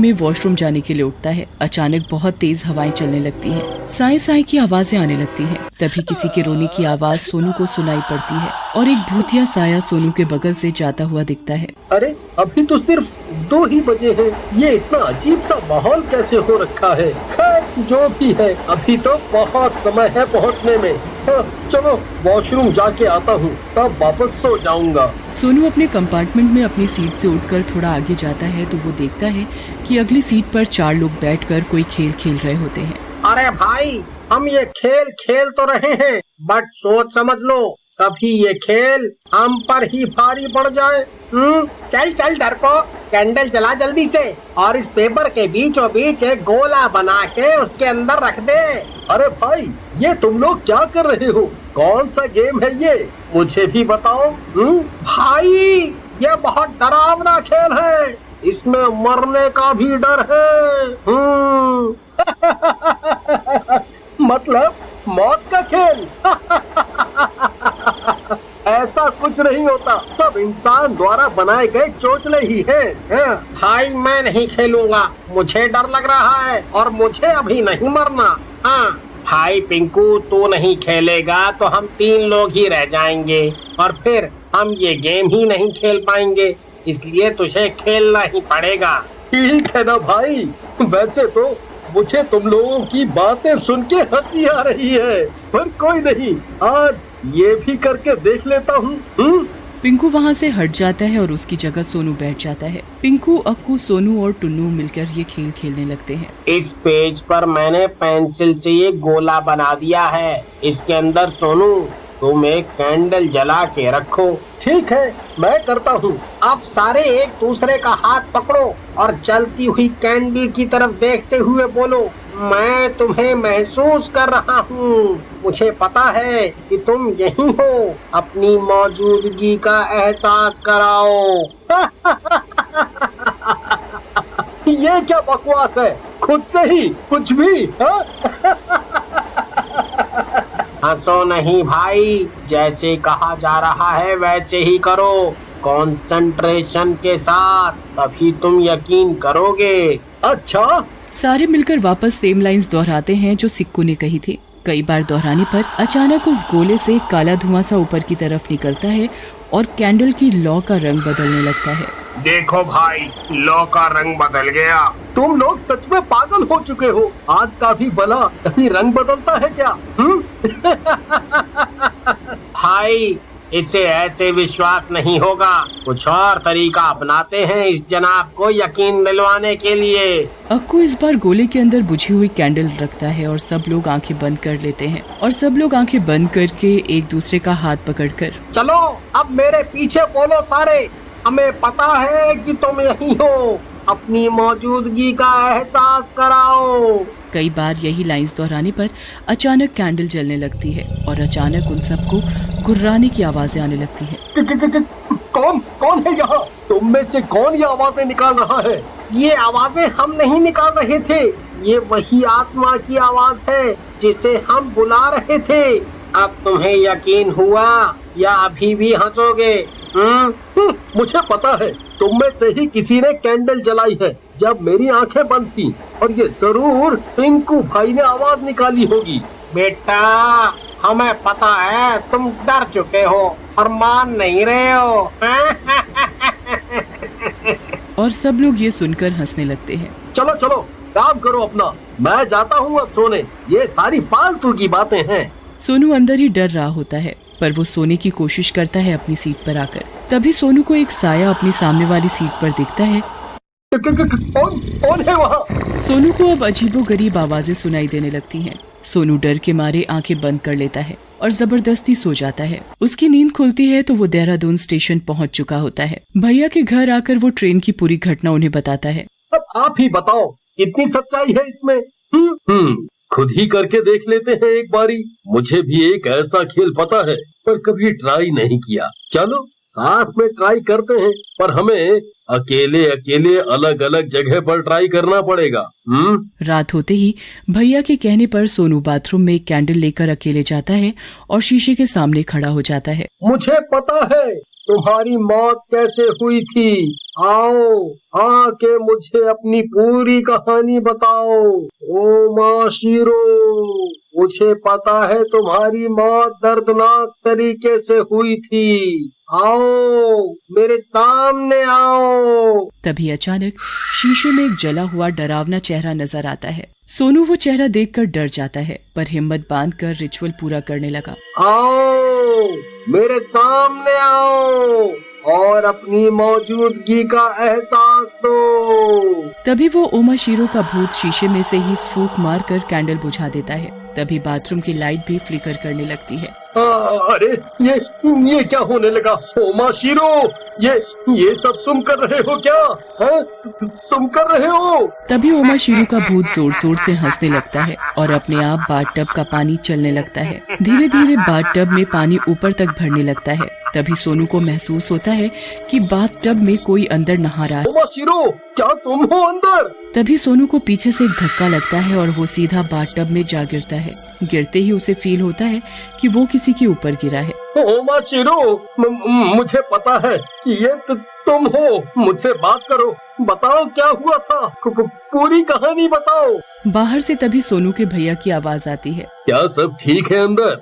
में वॉशरूम जाने के लिए उठता है। अचानक बहुत तेज हवाएं चलने लगती हैं। साए साए की आवाजें आने लगती हैं। तभी किसी के रोने की आवाज सोनू को सुनाई पड़ती है और एक भूतिया साया सोनू के बगल से जाता हुआ दिखता है। अरे अभी तो सिर्फ 2 ही बजे हैं। ये इतना अजीब सा माहौल कैसे हो रखा है। खैर जो भी है, अभी तो बहुत समय है पहुंचने में। हाँ, चलो वॉशरूम जाके आता हूँ, तब वापस सो जाऊंगा। सोनू अपने कंपार्टमेंट में अपनी सीट से उठकर थोड़ा आगे जाता है तो वो देखता है कि अगली सीट पर 4 लोग बैठकर कोई खेल खेल रहे होते हैं। अरे भाई, हम ये खेल खेल तो रहे हैं, बट सोच समझ लो, कभी ये खेल हम पर ही भारी पड़ जाए। चल चल डरपोक, कैंडल जला जल्दी से और इस पेपर के बीचों बीच एक गोला बना के उसके अंदर रख दे। अरे भाई, ये तुम लोग क्या कर रहे हो? कौन सा गेम है ये? मुझे भी बताओ। भाई, ये बहुत डरावना खेल है, इसमें मरने का भी डर है। मतलब मौत का खेल? ऐसा कुछ नहीं होता, सब इंसान द्वारा बनाए गए चोचले ही हैं। भाई मैं नहीं खेलूंगा, मुझे डर लग रहा है और मुझे अभी नहीं मरना। हाँ भाई पिंकू, तू नहीं खेलेगा तो हम 3 लोग ही रह जाएंगे और फिर हम ये गेम ही नहीं खेल पाएंगे, इसलिए तुझे खेलना ही पड़ेगा। ठीक है ना भाई, वैसे तो मुझे तुम लोगों की बातें सुन के हंसी आ रही है, पर कोई नहीं, आज ये भी करके देख लेता हूँ। पिंकू वहाँ से हट जाता है और उसकी जगह सोनू बैठ जाता है। पिंकू, अक्कू, सोनू और टुन्नू मिलकर ये खेल खेलने लगते हैं। इस पेज पर मैंने पेंसिल से ये गोला बना दिया है, इसके अंदर सोनू तुम एक कैंडल जला के रखो। ठीक है, मैं करता हूँ। आप सारे एक दूसरे का हाथ पकड़ो और जलती हुई कैंडल की तरफ देखते हुए बोलो, मैं तुम्हें महसूस कर रहा हूँ, मुझे पता है कि तुम यहीं हो, अपनी मौजूदगी का एहसास कराओ। ये क्या बकवास है? खुद से ही कुछ भी। हंसो नहीं भाई, जैसे कहा जा रहा है वैसे ही करो, कंसंट्रेशन के साथ, तभी तुम यकीन करोगे। अच्छा। सारे मिलकर वापस सेम लाइंस दोहराते हैं जो सिक्कू ने कही थी। कई बार दोहराने पर अचानक उस गोले से काला धुआं सा ऊपर की तरफ निकलता है और कैंडल की लौ का रंग बदलने लगता है। देखो भाई, लौ का रंग बदल गया। तुम लोग सच में पागल हो चुके हो। आग का भी भला कभी रंग बदलता है क्या? भाई, इसे ऐसे विश्वास नहीं होगा, कुछ और तरीका अपनाते हैं इस जनाब को यकीन दिलवाने के लिए। अक्कू इस बार गोले के अंदर बुझी हुई कैंडल रखता है और सब लोग आंखें बंद कर लेते हैं और सब लोग आंखें बंद करके एक दूसरे का हाथ पकड़कर, चलो अब मेरे पीछे बोलो सारे, हमें पता है कि तुम यहीं हो, अपनी मौजूदगी का एहसास कराओ। कई बार यही लाइंस दोहराने पर अचानक कैंडल जलने लगती है और अचानक उन सबको गुर्राने की आवाजें आने लगती हैं। कौन है यहाँ? तुम में से कौन ये आवाजें निकाल रहा है? ये आवाजें हम नहीं निकाल रहे थे, ये वही आत्मा की आवाज है जिसे हम बुला रहे थे। अब तुम्हें यकीन हुआ या अभी भी हंसोगे? मुझे पता है, तुम में से ही किसी ने कैंडल जलाई है जब मेरी आंखें बंद थी, और ये जरूर पिंकू भाई ने आवाज निकाली होगी। बेटा, हमें पता है तुम डर चुके हो और मान नहीं रहे हो। और सब लोग ये सुनकर हंसने लगते हैं। चलो चलो, काम करो अपना, मैं जाता हूँ अब सोने, ये सारी फालतू की बातें हैं। सोनू अंदर ही डर रहा होता है, पर वो सोने की कोशिश करता है अपनी सीट पर आकर। तभी सोनू को एक साया अपनी सामने वाली सीट पर दिखता है। कौन है वहाँ? सोनू को अब अजीबोगरीब आवाजें सुनाई देने लगती हैं। सोनू डर के मारे आंखें बंद कर लेता है और जबरदस्ती सो जाता है। उसकी नींद खुलती है तो वो देहरादून स्टेशन पहुंच चुका होता है। भैया के घर आकर वो ट्रेन की पूरी घटना उन्हें बताता है। अब आप ही बताओ, कितनी सच्चाई है इसमें? खुद ही करके देख लेते हैं एक बारी। मुझे भी एक ऐसा खेल पता है, पर कभी ट्राई नहीं किया। चलो साथ में ट्राई करते हैं, पर हमें अकेले अकेले अलग अलग जगह पर ट्राई करना पड़ेगा। रात होते ही भैया के कहने पर सोनू बाथरूम में एक कैंडल लेकर अकेले जाता है और शीशे के सामने खड़ा हो जाता है। मुझे पता है, तुम्हारी मौत कैसे हुई थी? आओ आके मुझे अपनी पूरी कहानी बताओ। ओ माशिरो, मुझे पता है तुम्हारी मौत दर्दनाक तरीके से हुई थी। आओ मेरे सामने आओ। तभी अचानक शीशे में एक जला हुआ डरावना चेहरा नजर आता है। सोनू वो चेहरा देखकर डर जाता है, पर हिम्मत बांधकर रिचुअल पूरा करने लगा। आओ मेरे सामने आओ और अपनी मौजूदगी का एहसास दो। तभी वो ओमाशीरो का भूत शीशे में से ही फूंक मारकर कैंडल बुझा देता है। तभी बाथरूम की लाइट भी फ्लिकर करने लगती है। अरे ये क्या होने लगा? ओमाशीरो, ये सब तुम कर रहे हो क्या? तुम कर रहे हो? तभी ओमाशीरो का भूत जोर जोर से हंसने लगता है और अपने आप बाथटब का पानी चलने लगता है। धीरे धीरे बाथटब में पानी ऊपर तक भरने लगता है। तभी सोनू को महसूस होता है कि बाथटब में कोई अंदर नहा रहा है। ओमाशीरो, क्या तुम हो अंदर? तभी सोनू को पीछे से एक धक्का लगता है और वो सीधा बाथटब में जा गिरता है। गिरते ही उसे फील होता है कि वो किसी के ऊपर गिरा है। ओमाशीरो, मुझे पता है कि ये तुम हो। मुझसे बात करो, बताओ क्या हुआ था, पूरी कहानी बताओ। बाहर से तभी सोनू के भैया की आवाज आती है। क्या सब ठीक है अंदर?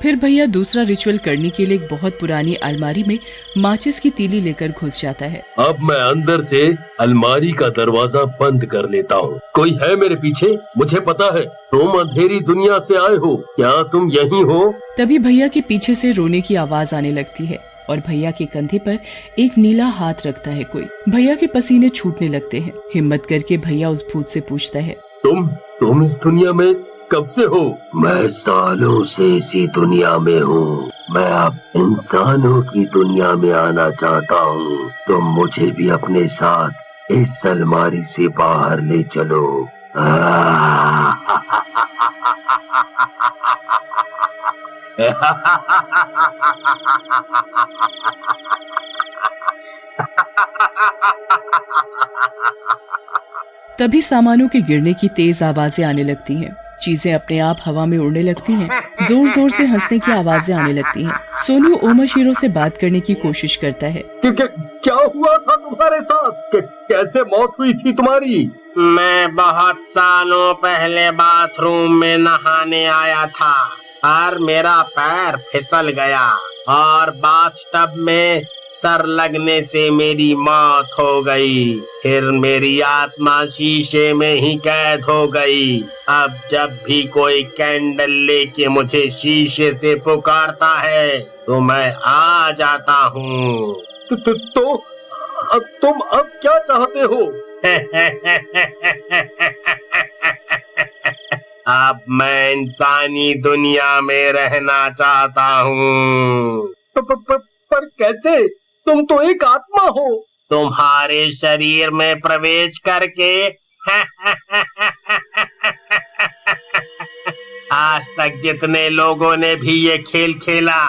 फिर भैया दूसरा रिचुअल करने के लिए एक बहुत पुरानी अलमारी में माचिस की तीली लेकर घुस जाता है। अब मैं अंदर से अलमारी का दरवाजा बंद कर लेता हूँ। कोई है मेरे पीछे? मुझे पता है तुम अंधेरी दुनिया से आए हो। क्या तुम यहीं हो? तभी भैया के पीछे से रोने की आवाज आने लगती है और भैया के कंधे पर एक नीला हाथ रखता है कोई। भैया के पसीने छूटने लगते हैं। हिम्मत करके भैया उस भूत से पूछता है, तुम इस दुनिया में कब से हो? मैं सालों से इसी दुनिया में हूँ। मैं अब इंसानों की दुनिया में आना चाहता हूँ। तुम मुझे भी अपने साथ इस अलमारी से बाहर ले चलो। तभी सामानों के गिरने की तेज आवाजें आने लगती हैं। चीजें अपने आप हवा में उड़ने लगती हैं। जोर जोर से हंसने की आवाजें आने लगती हैं। सोनू ओमाशीरो से बात करने की कोशिश करता है। क्या हुआ था तुम्हारे साथ? कैसे मौत हुई थी तुम्हारी? मैं बहुत सालों पहले बाथरूम में नहाने आया था और मेरा पैर फिसल गया और बाथटब में सर लगने से मेरी मौत हो गई। फिर मेरी आत्मा शीशे में ही कैद हो गई। अब जब भी कोई कैंडल लेके मुझे शीशे से पुकारता है तो मैं आ जाता हूँ। तो अब तुम अब क्या चाहते हो? अब मैं इंसानी दुनिया में रहना चाहता हूँ। पर कैसे? तुम तो एक आत्मा हो। तुम्हारे शरीर में प्रवेश करके आज तक जितने लोगों ने भी ये खेल खेला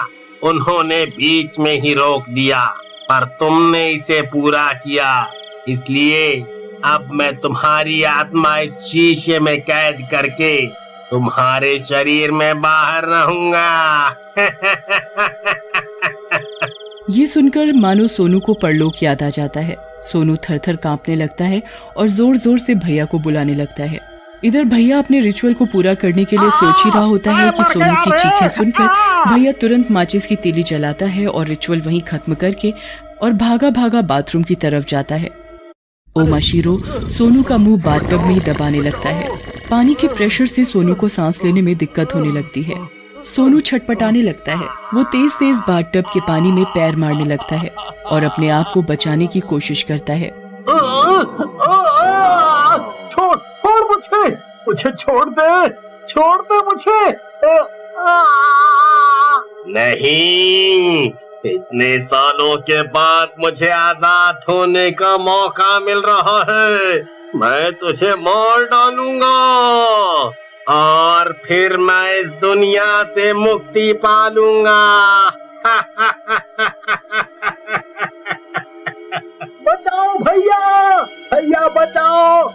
उन्होंने बीच में ही रोक दिया, पर तुमने इसे पूरा किया। इसलिए अब मैं तुम्हारी आत्मा इस शीशे में कैद करके तुम्हारे शरीर में बाहर रहूंगा। ये सुनकर मानो सोनू को परलोक याद आ जाता है। सोनू थर-थर कांपने लगता है और जोर जोर से भैया को बुलाने लगता है। इधर भैया अपने रिचुअल को पूरा करने के लिए सोच ही रहा होता है कि सोनू की चीखें सुनकर भैया तुरंत माचिस की तीली जलाता है और रिचुअल वहीं खत्म करके और भागा भागा बाथरूम की तरफ जाता है। ओमाशीरो सोनू का मुंह बाथटब में ही दबाने लगता है। पानी के प्रेशर से सोनू को सांस लेने में दिक्कत होने लगती है। सोनू छटपटाने लगता है। वो तेज तेज बाथटब के पानी में पैर मारने लगता है और अपने आप को बचाने की कोशिश करता है। छोड़ मुझे छोड़ दे मुझे। नहीं, इतने सालों के बाद मुझे आजाद होने का मौका मिल रहा है। मैं तुझे मार डालूंगा और फिर मैं इस दुनिया से मुक्ति पालूंगा। बचाओ भैया बचाओ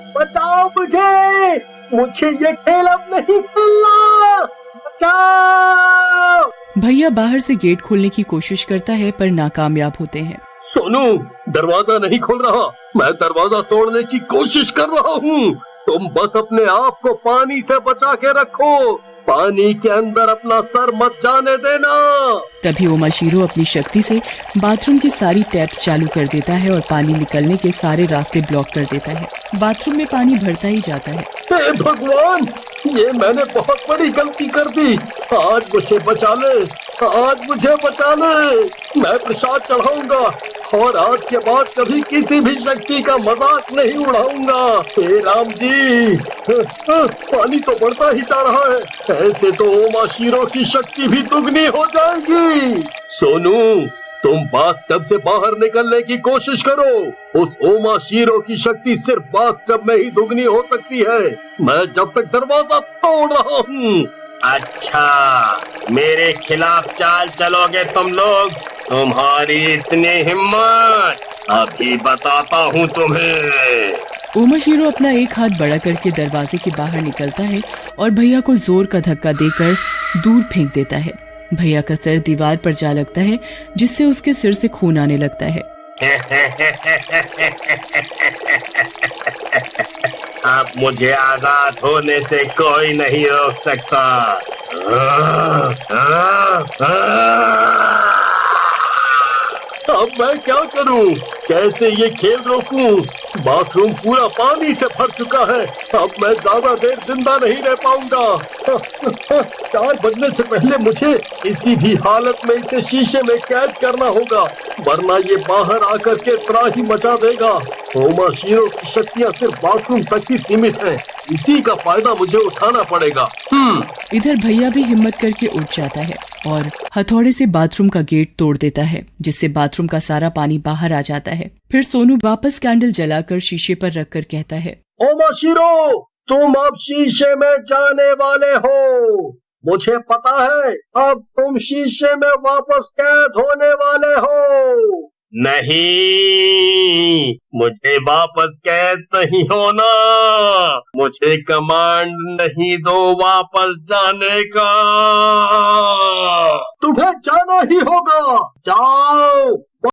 मुझे ये खेल अब नहीं खेलना। बचाओ। भैया बाहर से गेट खोलने की कोशिश करता है पर नाकामयाब होते हैं। सोनू, दरवाजा नहीं खोल रहा, मैं दरवाजा तोड़ने की कोशिश कर रहा हूँ। तुम बस अपने आप को पानी से बचा के रखो, पानी के अंदर अपना सर मत जाने देना। तभी ओमाशीरो अपनी शक्ति से बाथरूम की सारी टैप्स चालू कर देता है और पानी निकलने के सारे रास्ते ब्लॉक कर देता है। बाथरूम में पानी भरता ही जाता है। हे भगवान, ये मैंने बहुत बड़ी गलती कर दी। आज मुझे बचा ले, आज मुझे बचा ले। मैं प्रसाद चढ़ाऊंगा और आज के बाद कभी किसी भी शक्ति का मजाक नहीं उड़ाऊंगा। हे राम जी, पानी तो बढ़ता ही जा रहा है, ऐसे तो ओमाशीरो की शक्ति भी दुगनी हो जाएगी। सोनू, तुम बाथटब से बाहर निकलने की कोशिश करो। उस ओमाशीरो की शक्ति सिर्फ बाथटब में ही दुगनी हो सकती है। मैं जब तक दरवाजा तोड़ रहा हूँ। अच्छा, मेरे खिलाफ चाल चलोगे तुम लोग? तुम्हारी इतनी हिम्मत, अभी बताता हूँ तुम्हें। ओमाशीरो अपना एक हाथ बड़ा करके दरवाजे के बाहर निकलता है और भैया को जोर का धक्का देकर दूर फेंक देता है। भैया का सर दीवार पर जा लगता है जिससे उसके सिर से खून आने लगता है। अब मुझे आजाद होने से कोई नहीं रोक सकता। अब मैं क्या करूं? कैसे ये खेल रोकूं? बाथरूम पूरा पानी से भर चुका है। अब मैं ज्यादा देर जिंदा नहीं रह पाऊंगा। 4 बजने से पहले मुझे किसी भी हालत में इसे शीशे में कैद करना होगा, वरना ये बाहर आकर के त्राही मचा देगा। ओमाशीरो की शक्तियाँ सिर्फ बाथरूम तक ही सीमित हैं। इसी का फायदा मुझे उठाना पड़ेगा। इधर भैया भी हिम्मत करके उठ जाता है और हथौड़े से बाथरूम का गेट तोड़ देता है, जिससे बाथरूम का सारा पानी बाहर आ जाता है। फिर सोनू वापस कैंडल जलाकर शीशे पर रखकर कहता है, ओमाशीरो, तुम अब शीशे में जाने वाले हो। मुझे पता है, अब तुम शीशे में वापस कैद होने वाले हो। नहीं, मुझे वापस कैद नहीं होना। मुझे कमांड नहीं दो वापस जाने का। तुम्हें जाना ही होगा। जाओ,